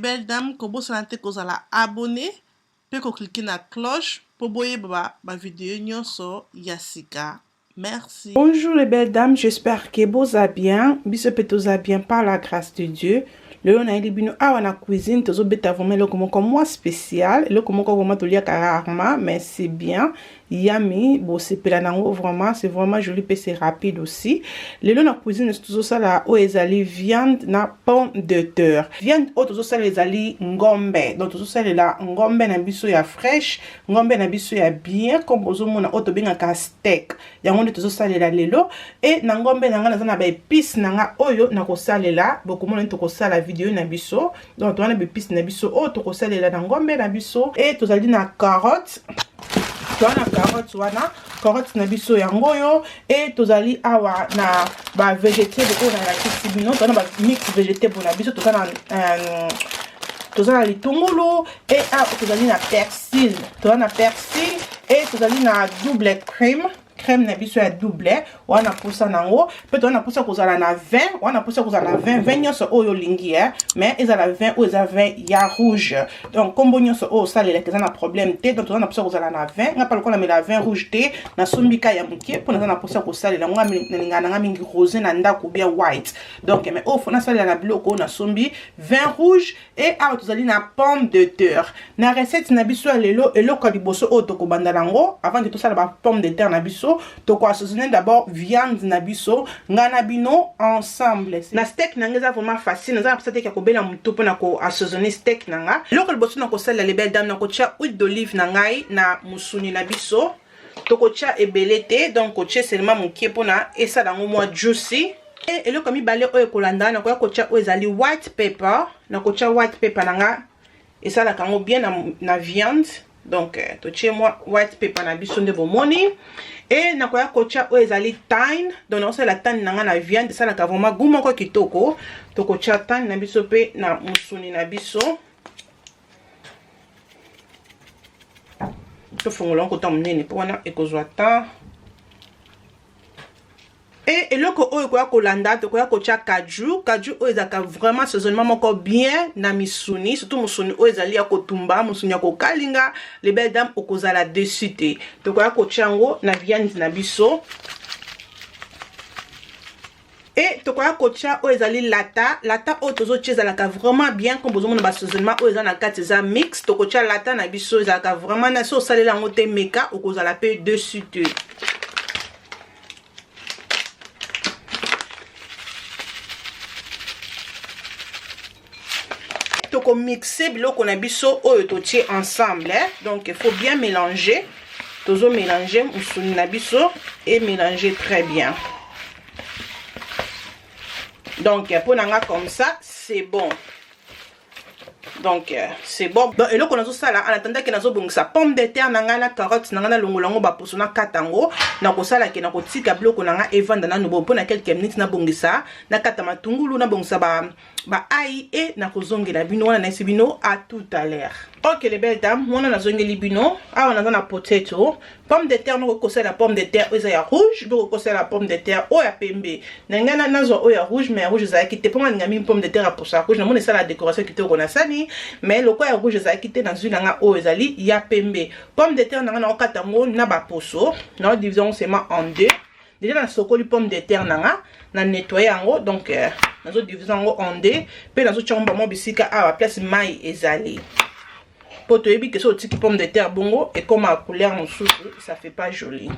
belles dames, kobo sanate kozala abonné, pe ko cliquer na cloche pour boyer ba vidéo nyonso yasika. Merci. Bonjour les belles dames, j'espère que vous allez bien. Biso petoza bien par la grâce de Dieu. Le on a libino awa na cuisine tozo beta vraiment le comme moi spécial, le comme vraiment to lia rarement mais c'est bien. Yummy, bon c'est pelanango vraiment, c'est vraiment joli et c'est rapide aussi. Le long na cuisine tozo sala o ezali viande na pomme de terre. Viande o tozo sala ezali ngombe. Donc tozo sala la ngombe na biso ya fraîche, ngombe na biso ya bien comme bozo mona o to benga ka steak. Yango tozo sala la lelo et na ngombe na ngana na ba épices na nga oyo na ko sala la, beaucoup mona to ko sala vidéo na biso. Donc to wana ba épices na biso o to ko sala la na ngombe na biso et tozali na carotte. Toana carotte na biso yango yo et tozali awa na ba végétable o na la kitibino toana ba mix végétable na biso tozana litungulu et tozali na persil et tozali na double crème na biso ya double wana posa nango pe to wana posa kozala na vin nyonso oyo lingi mais ezala vin ou ezala vin ya rouge donc kombo nyonso oyo salela keza na problème te donc wana posa kozala na vin nga pa lokola mela vin rouge te na sombika ya mukie po na posa kosalela nga ningana nga mingi rosé na ndako bien white donc mais oyo fona salela na biloko na sombi vin rouge et tozali na pomme de terre na recette na biso ya lelo eloko liboso oyo tokobanda nango avant que tosala ba pomme de terre na biso to ko assaisonner d'abord viande na biso ngana bino ensemble na steak nanga eza vraiment facile naza pesa te ka kobela muto pona ko assaisonner steak nanga loko liboso na ko sala les belles dames na ko tia huile d'olive na ngai na musuni na biso to ko tia ebele te donc ko tia seulement mukie pona esa dango moi juicy et eloko mi balé oyo kolanda na ko tia oyo ezali white pepper na ko tia white pepper nanga esa la kango bien na viande donc to tia moi white pepper na biso nde bomoni et nakoya kocha o ezali thyme donc on sait la thyme nanga na viande ça la ka vraiment goût moko kitoko to kocha thyme na biso pe na musuni na biso to fongola ko tamnene po wana ekozwa ta et eloko oyo koya kolanda to koya kocha kaju oyo ezaka vraiment assaisonnement moko bien na misuni surtout musuni oyo ezali ya kotumba musuni ya kokalinga les belles dames okozala dessus te to koya kocha ngo na viande na biso et to koya kocha oyo ezali lata oyo tozo tia ezalaka vraiment bien comme bozomona ba assaisonnement oyo eza na kati eza mix to kocha lata na biso ezalaka vraiment na so salela ngo te meka okozala pe dessus te mixer biloko na biso oyo to tie ensemble donc il faut bien mélanger tozo mélanger musuni na biso et mélanger très bien donc pour nanga comme ça c'est bon donc c'est bon donc eloko nazo sala en attendant que nazo bongisa pomme de terre nanga na carotte nanga na longolango ba poso na katango na ko sala ke na ko tika biloko nanga evanda na nubo pona quelques minutes na bongisa na kata matungulu na bongisa ba aïe et na kozongela bino wana na sibino à tout à l'heure. OK les belles dames, on a zongeli bino, on a na potato, pomme de terre no ko la pomme de terre oza ya rouge, do ko la pomme de terre o ya pembe. Na ngana nazo o ya rouge mais rouge za kité pona ngami pomme de terre pour ça rouge na mona ça la décoration kité ko na sani, mais le ko ya rouge za kité na zuna nga o ezali ya pembe. Pomme de terre na ngana okatango na ba poso, na division seulement en deux. Déjà na sokoli pomme de terre nanga na nettoyer yango donc nazo diviser yango en deux pe nazo chamba mo bisika a place mai ezali po to yebi que so tiki pomme de terre bongo et comme à couleur mosusu ça fait pas joli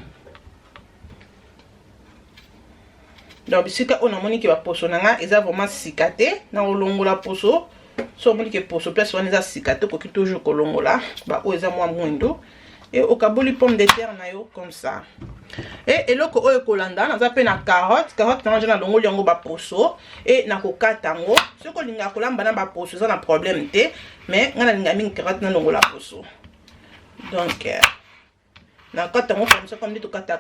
donc bisika on a moni ki ba poso nanga eza vraiment sikate na olongola poso so moni ke poso place on eza sikate ko ki toujours kolongola ba o eza moi mwindo et au kaboli pomme de terre na yo comme ça et eloko oyo kolanda naza pe na carotte na jana longo yango ba poso et na kokata ngo soko linga kolamba na ba poso ça na problème te mais ngana linga mingi carotte na longo la poso donc na kata ngo comme ça comme dit to kata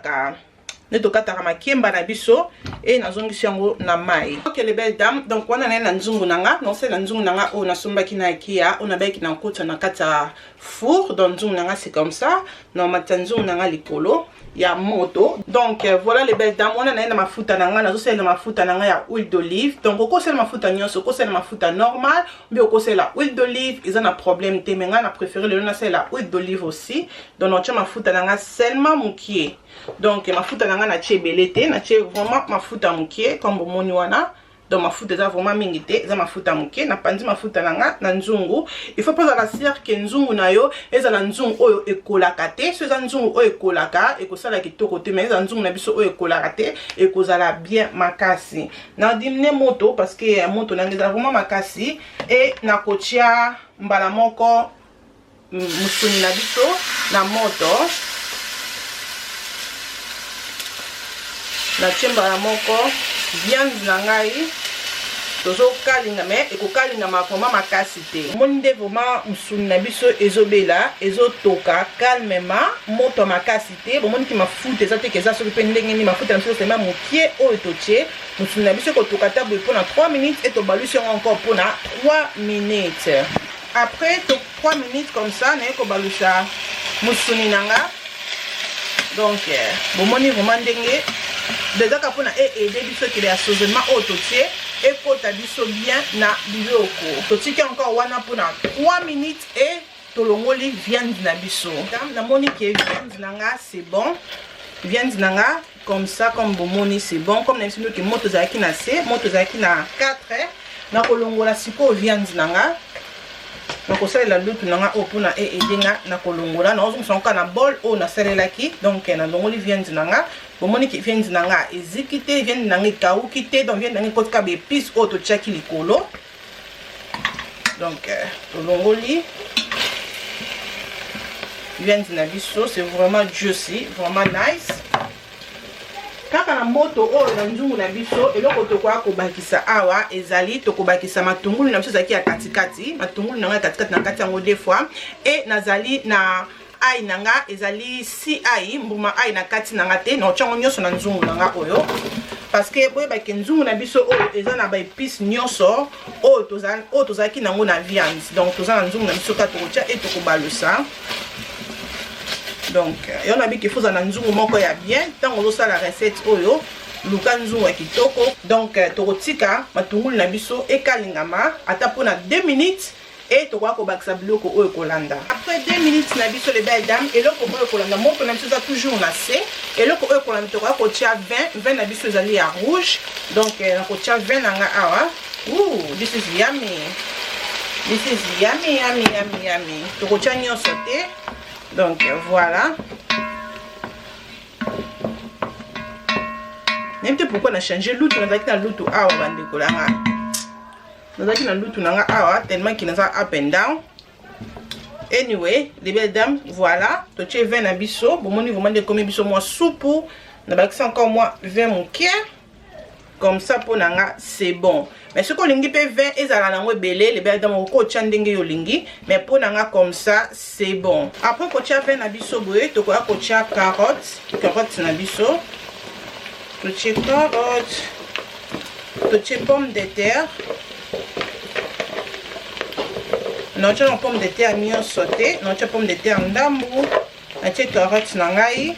ne tokataka makemba na biso et nazongisi yango na mai. Ok les belles dames, donc wana na nzungu nanga, non c'est na nzungu nanga o nasombaki na IKEA, on abeki na nkota na kata four, donc nzungu nanga c'est comme ça, na mata nzungu nanga likolo ya moto. Donc voilà les belles dames, wana na mafuta nanga, nazosela mafuta nanga ya huile d'olive. Donc okosela mafuta nyonso, okosela mafuta normal, mais okosela huile d'olive, ils ont un problème te menga na préféré le na la huile d'olive aussi. Donc on tient mafuta nanga seulement mukie. Donc mafuta nanga na tie belete, na tie vraiment mafuta mukie comme bomoni wana. Donc mafuta za vraiment mingi te, za mafuta mukie na pandi mafuta nanga na nzungu. Il faut pas la sire que nzungu na yo ezala nzungu oyo ekolaka te. So za nzungu oyo ekolaka ekosala kitoko te, mais za nzungu na biso oyo ekolaka te ekozala bien makasi. Na dimine moto parce que moto nanga ezala vraiment makasi et na kotia mbala moko musuni na biso na moto. Na chemba la moko viande na ngai tozo kalinga me ekokalinga makoma makasi te. Monde vraiment musuni na biso ezobela ezotoka calmement moto makasi te. Bomoni ki mafuta ezate keza soki pe ndenge ni mafuta na biso sema mokie oyo totie musuni na biso kotoka tabu pona 3 minutes et tobalusi encore pona 3 minutes. Après 3 minutes comme ça na ekobalusa musuni nanga. Donc bomoni vraiment ndenge déjà quand on a aidé biso qui est assaisonnement autotier et kota biso bien na biloko totiki encore wana pour 3 minutes et tolongoli viande na biso na moni que viande nanga c'est bon, viande nanga comme ça comme bomoni c'est bon, comme même si nous que moto zaki na c moto zaki na 4 na kolongola siko viande nanga na kosalela lutu nanga opuna edenga na kolongola na ozo msonka na bol o na salelaki. Donc na longoli viande nanga bomoni ki viande nanga ezikite viande nanga kaukite, donc viande nanga kotka be épices o to tchaki likolo. Donc to longoli viande na biso, c'est vraiment juicy, vraiment nice. Kaka na moto oyo na nzungu na biso eloko tokoya kobakisa awa ezali tokobakisa matungulu na biso zaki ya katikati, matungulu nanga katikati na kati yango deux fois et nazali na ai nanga ezali si ai mbuma ai na kati nanga te na chango nyonso na nzungu nanga oyo parce que boye ba nzungu na biso oyo eza na ba épices nyonso oyo tozaki nango na viande. Donc tozana nzungu na biso ka tokotia et tokobalusa. Donc on a vu qu'il faut un nzungu moko ya bien tant on osa la recette oyo luka nzungu ya kitoko. Donc tokotika matungulu na biso ekalingama ata pona 2 minutes et tokoka kobakisa biloko oyo kolanda. Après 2 minutes na biso les belles dames eloko oyo kolanda moko na biso za toujours na c eloko oyo kolanda tokoka kotia vin na biso ezali ya rouge. Donc na kotia vin nanga awa. Ooh, this is yummy, this is yummy yummy yummy yummy. Tokotia nyonso te. Donc voilà. N'importe pourquoi on a changé l'outil, on a dit que l'outil a l'outil tellement qu'il a up and down. Anyway, les belles dames, voilà. Tu as 20 abisso. Bon, vous demandez combien bisso moi soupe. On a encore moi 20 mon kier. Comme ça pour nanga c'est bon. Mais ce qu'on lingi peut 20 et ça la belé les belles dames au coach ndenge yo lingi, mais pour nanga comme ça c'est bon. Après coach 20 na biso boye to ko coach carotte na biso. Coach carotte. Coach pomme de terre. Notre pomme de terre mignon sauté, notre pomme de terre ndambu, notre carotte nangai.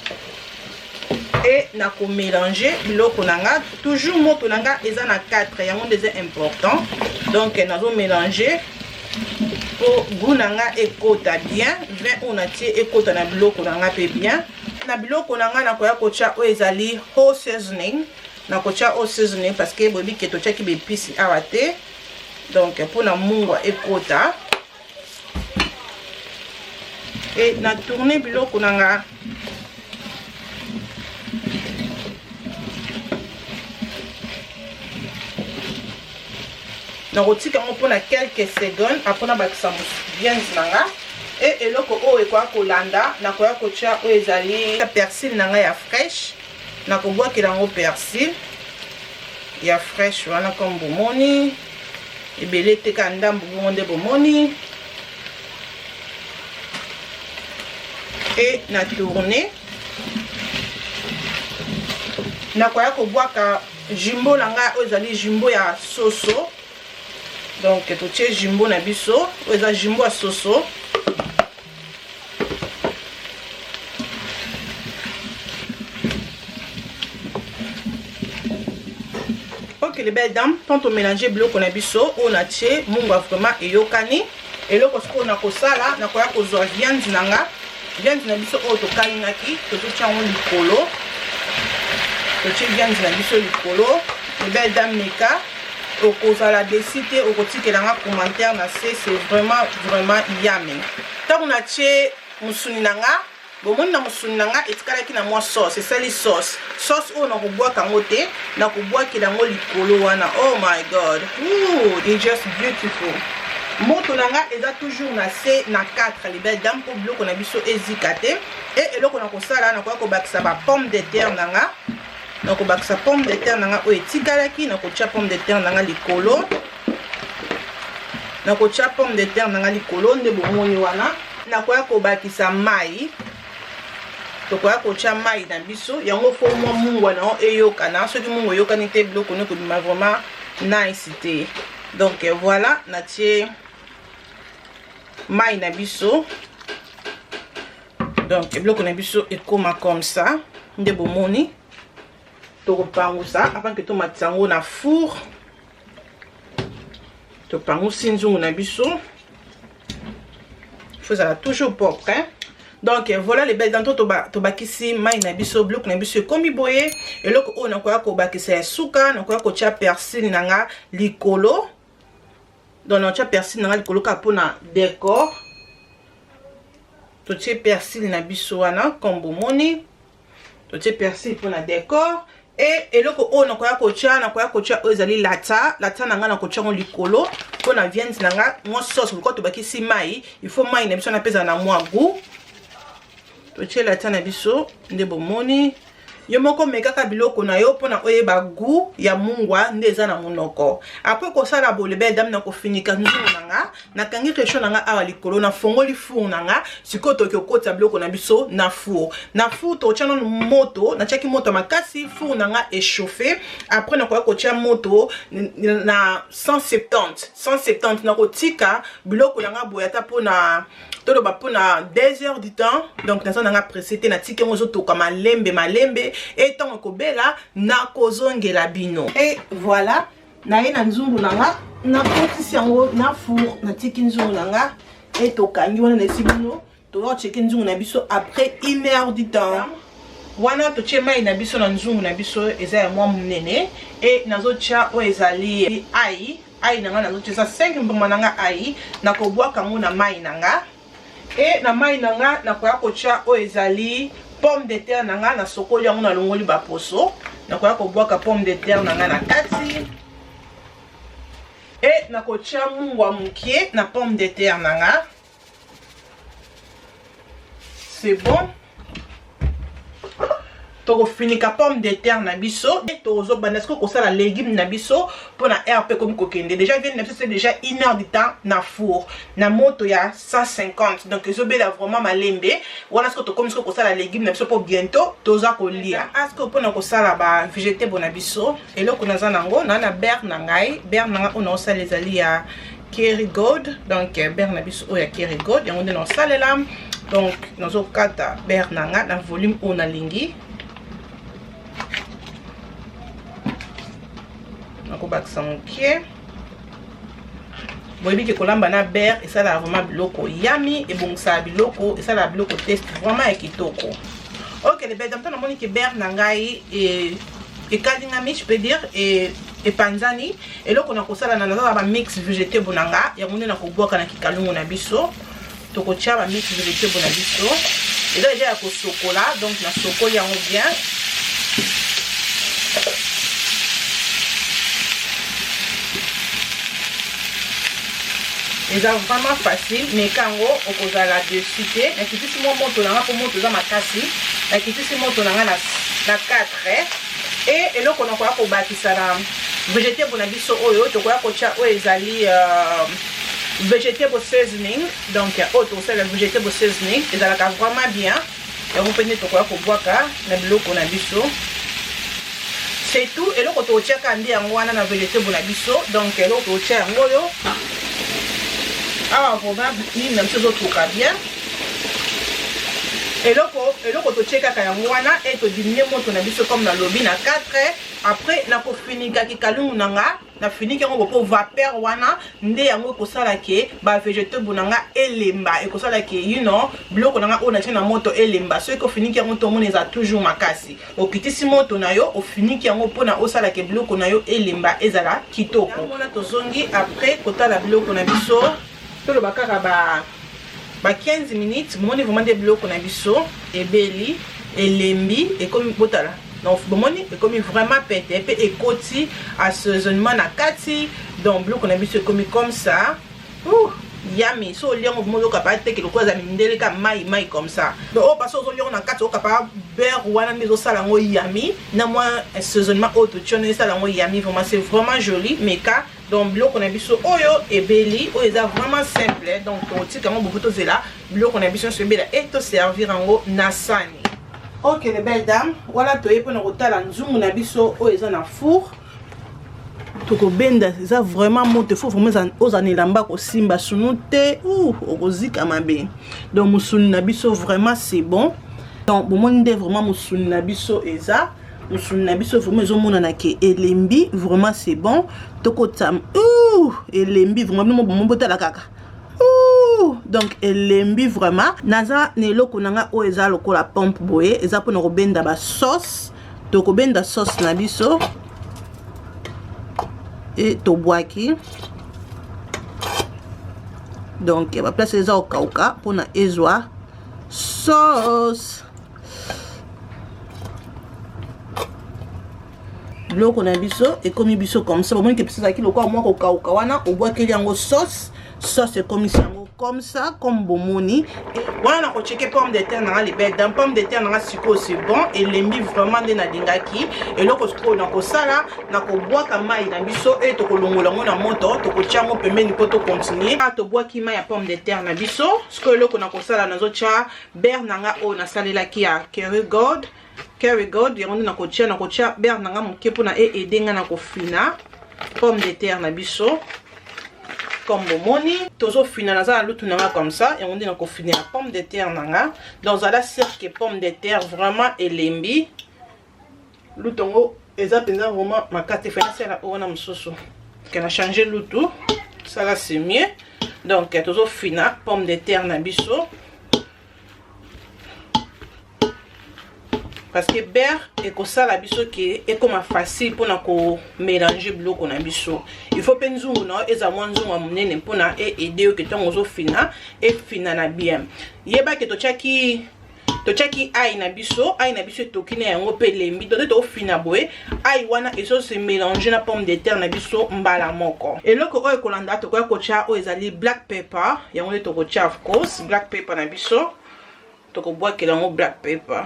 Et na ko mélanger biloko nanga toujours moto nanga eza na 4 yango déjà important. Donc nazo mélanger pour goût nanga ekota bien, vin on a tie ekota na biloko nanga pe bien. Na biloko nanga na koya kocha o ezali whole seasoning, na kocha whole seasoning parce que bobi ke to chaki be pisi awate. Donc pour na mungwa ekota. Et na tourner biloko nanga na rotika mo pona quelques secondes après na bakisa viande nanga et eloko o ekwa kolanda na koya kocha o ezali persil nanga ya fraîche na ko boa kilango persil ya fraîche wana comme bomoni ebele te ka ndambu bonde bomoni et na tourner nakoya kobwaka jumbo na ngai oyo ezali jumbo ya soso. Donc totie jumbo na biso oyo eza jumbo ya soso. Ok les belles dames, tant on mélanger biloko na biso on a tie mungwa vraiment eyokani. Eloko siko na kosala nakoya kozwa viande nanga. Viande na biso oyo tokangaki tozotia yango likolo. Totie viande na biso likolo. Les belles dames meka okozala décider okotikela nga commentaire na c'est vraiment yummy. Tant on a tie musuni nanga bomoni na musuni nanga etikalaki na mwa sauce esali sauce oyo nakobwaka yango te nakobwakela yango likolo wana. Oh my god, ooh, it's just beautiful. Moto nanga eza toujours na C na 4 les belles dames pour biloko na biso ezika te. Et eloko na kosala nakoya kobakisa ba pomme de terre nanga. Nakobakisa pomme de terre nanga oyo etikalaki nakotia pomme de terre nanga likolo. Nakotia pomme de terre nanga likolo nde bomoni wana. Nakoya kobakisa mai. Tokoya kotia mai na biso yango fo mwa mungwa na eyokana soki mungwa eyokani te biloko ne kobima vraiment nice te. Donc voilà natie mai na biso. Donc biloko na biso ekoma comme ça nde bomoni. Tokopangusa avant que tomatisa yango na four. Topangusi nzungu na biso. Faut ça toujours propre hein? Donc voilà les belles dents tobakisi mai na biso biloko na biso ekomi boye. Eloko oyo nakoya kobakisa ya suka nakoya kotia persil nanga likolo. Donc nakoya persil nanga likolo ka pona décor. Totie persil na biso wana comme bomoni. Totie persil pona décor. Et eloko oyo nakoya kotia oyo ezali lata nanga nakotia ngo likolo pona viande nanga mwa sauce ko tobakisi mai. Il faut mai na biso na pesa na mwa goût. Totie lata na biso nde bomoni. Yo moko mekaka biloko na yo pona oyeba goût ya mungwa nde eza na monoko. Après kosala bole belle dame na kofinika nzungu nanga nakangi kesho nanga awa likolo na fongoli four nanga siko toki okota biloko na biso na four. Na four totia no moto na tiaki moto makasi four nanga échauffé. Après nakoya kotia moto na 170 na kotika biloko nanga boyata pona toloba pona 2 heures du temps. Donc nazo nanga pressé na tiki ngo zotoka malembe et tant kobela na kozongela bino. Et voilà na ye na nzungu nanga na kotisi yango na four na tiki nzungu nanga et tokangi wana na sibino to va checker nzungu na biso après 1 heure du temps. Wana to tie mai na biso na nzungu na biso eza ya mwa munene et nazo tia o ezali ai nanga nazo tia 5 mbuma nanga ai na kobwaka ngo na mai nanga. Et na mai nanga nakoya kotia o ezali pomme de terre nanga na sokoli yango na longoli ba poso. Nakoya kobwaka pomme de terre nanga na kati. Et nakotia mungwa mukie na pomme de terre nanga. C'est bon. Toko finika pomme de terre na biso et tozo bandesko ko sala légumes na biso pona RP comme kokende. Déjà vient c'est déjà 1 heure du temps na four. Na moto ya 150. Donc zo bela vraiment malembe. Wana sko to comme ko sala légumes na biso pour bientôt toza ko lia. Asko pona ko sala ba végétaux na biso. Et loko naza nango na beurre na ngai. Beurre na on sala les ali ya Kerrygold. Donc beurre na biso o ya Kerrygold. Yango de no salela. Donc nazo kata beurre na nga na volume on a lingi. Nakobakisa mokie boyebi ke kolamba na beurre esala vraiment biloko yummy ebongisa biloko esala biloko test vraiment ekitoko. Ok les belles dames namoni ke beurre na ngai ekadingami je peux dire et panzani eloko na kosala na naza ba mix végétaux nanga yango nde nakobwaka na kikalungu na biso tokotia ba mix végétaux na biso eza déjà ya kosokola donc na sokoli yango bien. C'est vraiment facile, mais quand on pose la dessus, et qui dit mon moto là, pour monter dans ma casse, et qui dit mon moto là na 4 et là qu'on a quoi pour bâtir ça là, végétaux pour nabiso oyo, tu vois qu'on tient ezali végétaux seasoning, donc auto c'est le végétaux seasoning, et ça la vraiment bien, et on peut nettoyer pour boire car le bloc qu'on a biso. c'est tout. Et là, quand on tient kandi en wana na vegetable na biso, donc là, on tient en goyo. Ah, on va même chose autre bien. Et là, quand on tient en wana, et on dit moto na biso comme dans lobby na 4. Après, na ko fini kaki kalungu nanga, na fini ki on ko vapeur wana, nde yango ko sala ke ba vegetable nanga elemba, e ko sala ke you know, biloko nanga o na tina moto elemba. So ko fini ki yango to moneza toujours makasi. O kitisi moto na yo, o fini ki yango pona o sala ke biloko na yo elemba ezala kitoko. Mona to zongi après kota la biloko na biso, to lo bakaka ba 15 minutes, moni vraiment des biloko na biso, ebeli, elembi, et comme botala. Donc, bon, c'est comme vraiment pété. Et puis, écouter assaisonnement na kati. Donc, bloc on a vu ce comme ça. Ouh, yummy. So, lion, on va capable de que le quoi ça m'indélé comme maï comme ça. Donc, oh, parce que lion on a kati, on capable beurre ou un maison salango yummy. Na moi assaisonnement autre chose, salango yummy. Vraiment, c'est vraiment joli. Mais cas, donc, bloc on a vu ce oyo et belly. Oh, c'est vraiment simple. Donc, on tire comment beaucoup de là. Bloc on a vu ce bel et te servir en haut nasani. Ok les belles dames, voilà tu es pour nous rotala nzungu na biso o eza na four. Toko benda eza vraiment monte four vraiment ozanelamba ko simba sunute ou okozika mabe. Donc musuni na biso vraiment c'est bon. Donc bon nde vraiment musuni na biso eza musuni na biso vraiment ezomona na ke elembi vraiment c'est bon. Toko tam elembi vraiment bon botala kaka. Donc elembi vraiment naza neloko nanga o eza lokola pompe boye eza pona ko benda ba sauce to ko benda sauce na biso et to boaki donc ba place eza o kauka pona ezwa sauce loko na biso et comme biso comme ça bon que pesa ki lokola moi ko kauka wana o boaki yango sauce c'est comme ça comme bomoni et voilà on checker pomme de terre dans les belles dans pomme de terre dans siko c'est bon et lembi vraiment de na dingaki et loko siko na ko sala na ko bois kama ina biso et to ko longola na moto to ko tiango pembeni po to continuer à to bois kima ya pomme de terre na biso siko loko na ko sala na zo tia beurre nanga o na salela ki ya Kerrygold yango na ko tia beurre nanga moke pona e edenga na ko fina pomme de terre na biso comme bomoni tozo fina na za lutu nanga comme ça et on dit na ko finir la pomme de terre nanga dans la cirque pomme de terre vraiment elembi lutongo eza penza vraiment makate fait ça la ona msoso qu'elle a changé lutu ça là c'est mieux donc tozo fina pomme de terre na biso parce que beurre et que ça la biso qui est comme facile pour na mélanger bloc na biso il faut penzu no eza mwanzu wa munene pona e aider que ton ozo fina et fina na bien yeba que to chaki ai na biso tokine yango pe lembi to fina boye ai wana eso se mélanger na pomme de terre na biso mbala moko et loko oyo kolanda to ko cha o ezali black pepper yango to ko cha of course black pepper na biso to ko bois que yango black pepper.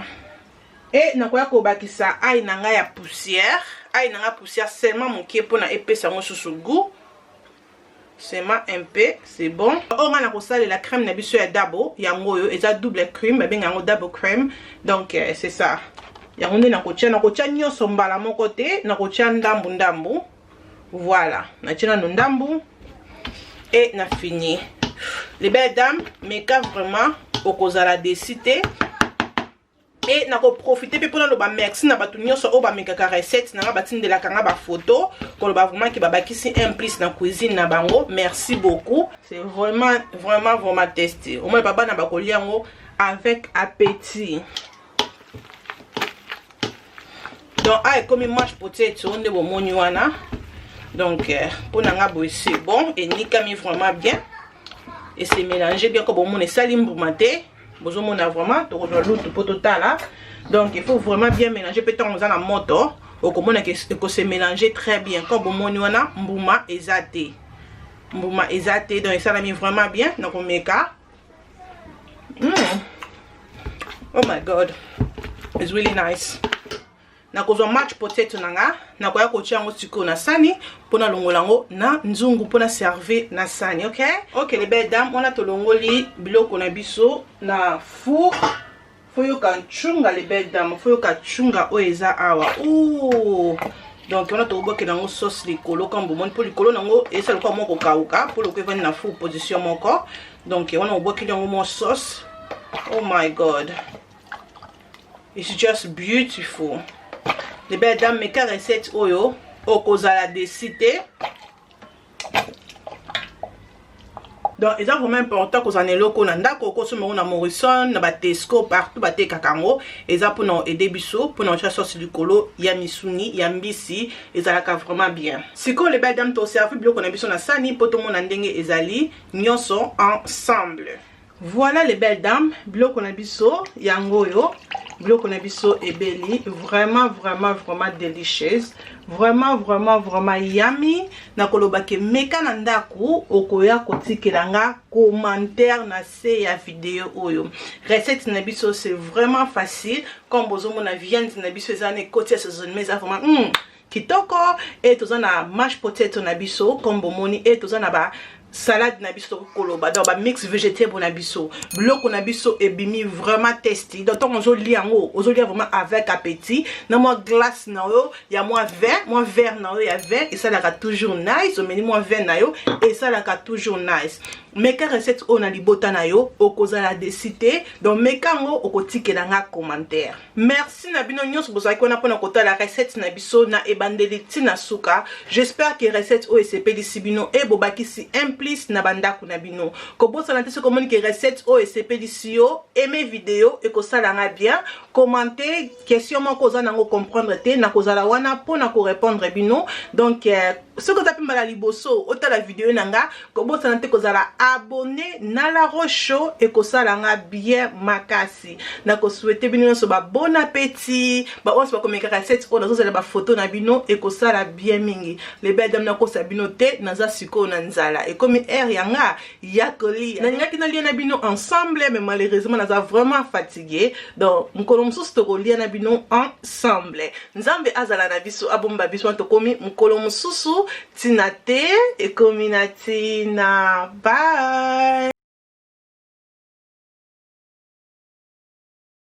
Et nakoya ko bakisa ai nanga ya poussière seulement mon qui pour na épaisse en sous goût seulement un peu c'est bon on a ko sala la crème na biso ya dabo yango yo eza double cream ba benga ngo double cream donc c'est ça yango nde na ko tia nyonso mbala moko te na ko tia ndambu voilà na tia no ndambu et na fini les belles dames mais quand vraiment okozala décider et na ko profiter pe pona lo ba merci na batu nyonso o ba mekaka recette na ba tindela kanga ba photo ko lo ba vraiment ki ba bakisi implice na cuisine na bango merci beaucoup c'est vraiment testé au moins baba na ba ko liango avec appétit donc ai comme mashed potato on de bo moni wana donc pona nga bo c'est bon et ni kami vraiment bien et c'est mélangé bien comme bon salim boumate. On a vraiment total donc il faut vraiment bien mélanger peut-être on a la moto au comment que se mélanger très bien comme on a mbuma ezate donc ça l'a mis vraiment bien donc on met oh my god it's really nice na kozo match potato nanga na koya ko tia ngo siko na sani pona longolango na nzungu pona servir na sani ok les belles dames on a to longoli biloko na biso na four foyoka chunga les belles dames foyoka chunga oeza awa ouh donc on a tout boire que dans sauce likolo comme bon pour likolo nango et ça le quoi moko kauka pour le que va na full position moko donc on a boire que dans mon sauce. Oh my god, it's just beautiful les belles dames. Mes cas recettes oyo okozala décider. Donc, c'est vraiment important que vous en ayez loko nanda koko sur na Morrison na Tesco partout bate kakango et ça pour nous aider biso pour nous sauce du colo ya misuni ya mbisi et ça la vraiment bien. Si ko les belles dames to servi biloko na biso na sani pour tout monde ndenge ezali nyonso ensemble. Voilà les belles dames, biloko na biso yango yo, biloko na biso ebeli, vraiment délicieuse, vraiment yummy. Na koloba ke meka na ndaku okoya kotikelanga commentaire na se ya vidéo oyo. Recette na biso c'est vraiment facile, comme bozo mona viande na biso ezane côté saison mais ça vraiment kitoko et tozana mashed potato na biso comme bomoni et tozana ba salade na biso koloba donc ba mix végétable na biso biloko na biso ebimi vraiment tasty donc on zo li yango ozo li vraiment avec appétit na moi glace na yo ya moi vert na yo ya vert et ça la toujours nice au menu moi vert na yo et ça la toujours nice. Meka recette on a libota na yo okozala décider donc meka ngo okotikela nga commentaire. Merci na bino nyonso bozaki kona pona kota la recette na biso na ebandeli tina suka. J'espère que recette o esepelisi bino e bobakisi implice na bandako na bino ko bosala te se communique recette o esepelisi yo aimer vidéo et ko sala nga bien commenter question moko za nango comprendre te na kozala wana pona ko répondre bino donc ce que tu mbala liboso ota la vidéo nanga ko bosala te kozala abonné na la rocho et ko sala nga bien makasi na ko souhaiter bino so ba bon appétit ba on se ba comme recette o nazo ba photo na bino et ko sala bien mingi les belles dames na ko sa bino te naza siko na nzala et comme air yanga yakoli na ngaki na liena bino ensemble mais malheureusement naza vraiment fatigué donc mkolo mususu to ko liena bino ensemble nzambe azala na biso abomba biso to komi mkolo mususu tina te e komi na tina bye.